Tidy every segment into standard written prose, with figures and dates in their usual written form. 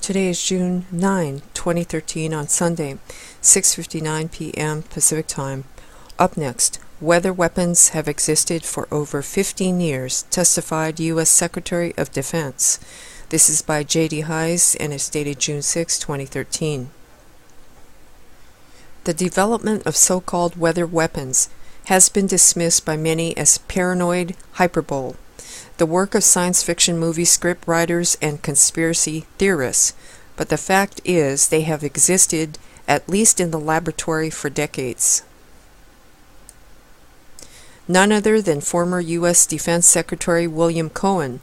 Today is June 9, 2013 on Sunday, 6:59 p.m. Pacific Time. Up next, whether weapons have existed for over 15 years, testified U.S. Secretary of Defense. This is by J.D. Hayes and is dated June 6, 2013. The development of so-called weather weapons has been dismissed by many as paranoid hyperbole, the work of science fiction movie script writers and conspiracy theorists, but the fact is they have existed, at least in the laboratory, for decades. None other than former U.S. Defense Secretary William Cohen,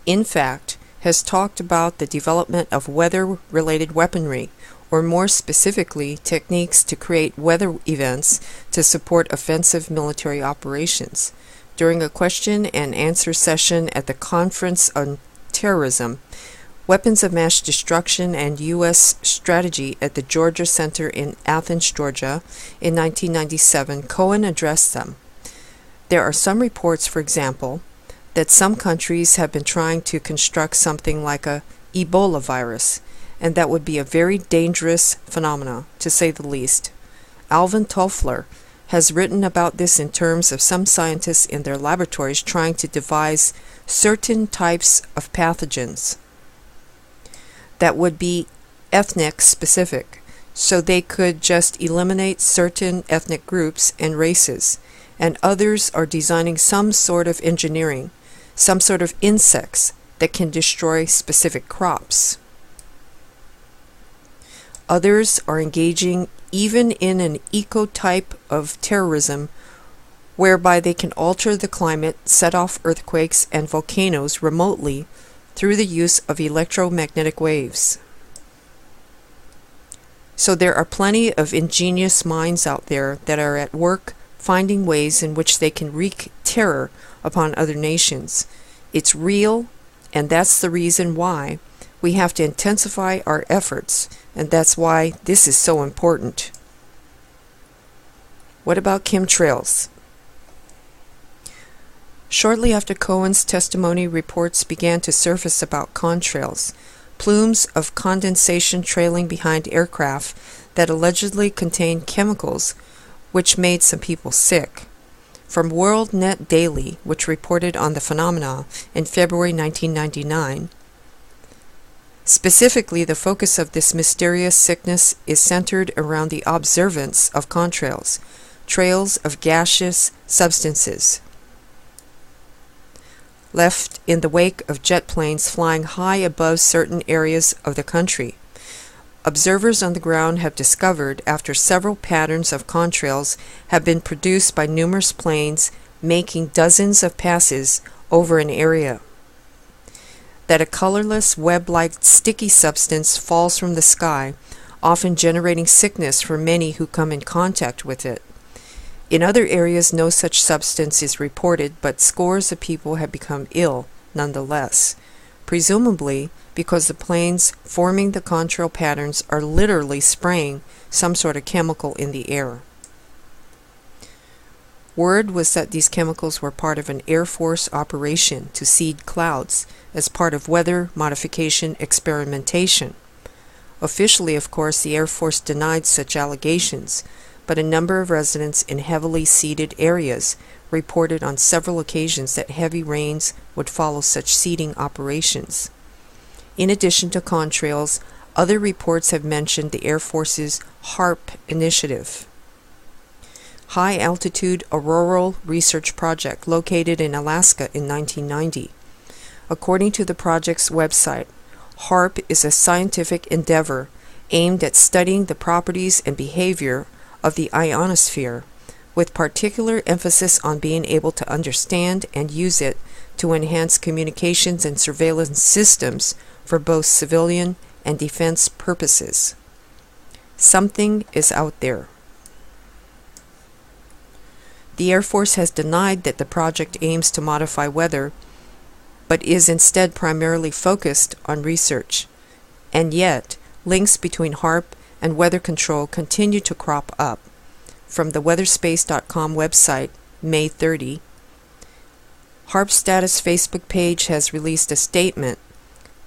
in fact, has talked about the development of weather-related weaponry, or more specifically, techniques to create weather events to support offensive military operations. During a question and answer session at the Conference on Terrorism, Weapons of Mass Destruction and U.S. Strategy at the Georgia Center in Athens, Georgia, in 1997, Cohen addressed them. There are some reports, for example, that some countries have been trying to construct something like a Ebola virus, and that would be a very dangerous phenomena, to say the least. Alvin Toffler has written about this in terms of some scientists in their laboratories trying to devise certain types of pathogens that would be ethnic specific, so they could just eliminate certain ethnic groups and races, and others are designing some sort of engineering, some sort of insects that can destroy specific crops. Others are engaging even in an eco-type of terrorism whereby they can alter the climate, set off earthquakes and volcanoes remotely through the use of electromagnetic waves. So there are plenty of ingenious minds out there that are at work finding ways in which they can wreak terror upon other nations. It's real, and that's the reason why we have to intensify our efforts, and that's why this is so important. What about chemtrails? Shortly after Cohen's testimony, reports began to surface about contrails, plumes of condensation trailing behind aircraft that allegedly contained chemicals which made some people sick. From World Net Daily, which reported on the phenomena in February 1999, specifically, the focus of this mysterious sickness is centered around the observance of contrails, trails of gaseous substances left in the wake of jet planes flying high above certain areas of the country. Observers on the ground have discovered, after several patterns of contrails have been produced by numerous planes making dozens of passes over an area, that a colorless web-like sticky substance falls from the sky, often generating sickness for many who come in contact with it. In other areas, no such substance is reported, but scores of people have become ill nonetheless, presumably because the planes forming the contrail patterns are literally spraying some sort of chemical in the air. Word was that these chemicals were part of an Air Force operation to seed clouds as part of weather modification experimentation. Officially, of course, the Air Force denied such allegations, but a number of residents in heavily seeded areas reported on several occasions that heavy rains would follow such seeding operations. In addition to contrails, other reports have mentioned the Air Force's HARP initiative, High Altitude Auroral Research Project, located in Alaska in 1990. According to the project's website, HARP is a scientific endeavor aimed at studying the properties and behavior of the ionosphere, with particular emphasis on being able to understand and use it to enhance communications and surveillance systems for both civilian and defense purposes. Something is out there. The Air Force has denied that the project aims to modify weather, but is instead primarily focused on research. And yet, links between HARP and weather control continue to crop up. From the weatherspace.com website, May 30, HARP Status Facebook page has released a statement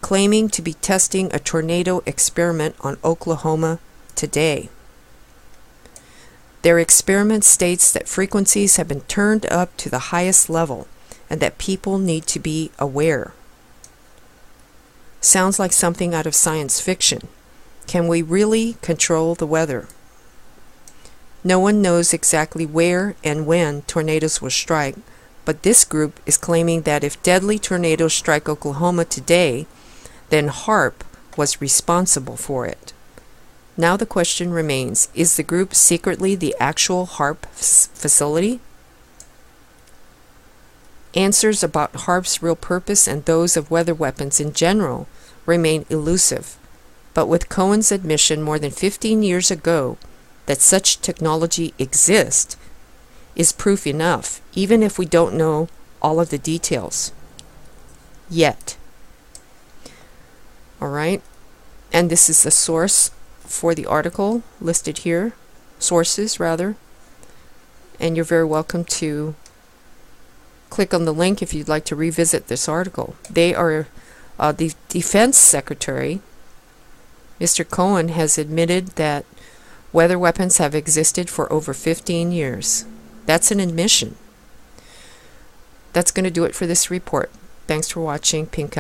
claiming to be testing a tornado experiment on Oklahoma today. Their experiment states that frequencies have been turned up to the highest level and that people need to be aware. Sounds like something out of science fiction. Can we really control the weather? No one knows exactly where and when tornadoes will strike, but this group is claiming that if deadly tornadoes strike Oklahoma today, then HAARP was responsible for it. Now the question remains, is the group secretly the actual HAARP facility? Answers about HAARP's real purpose and those of weather weapons in general remain elusive, but with Cohen's admission more than 15 years ago that such technology exists is proof enough, even if we don't know all of the details yet. Alright, and this is the source for the article listed here, sources rather, and you're very welcome to click on the link if you'd like to revisit this article. They are the Defense Secretary, Mr. Cohen, has admitted that weather weapons have existed for over 15 years. That's an admission. That's going to do it for this report. Thanks for watching. Pink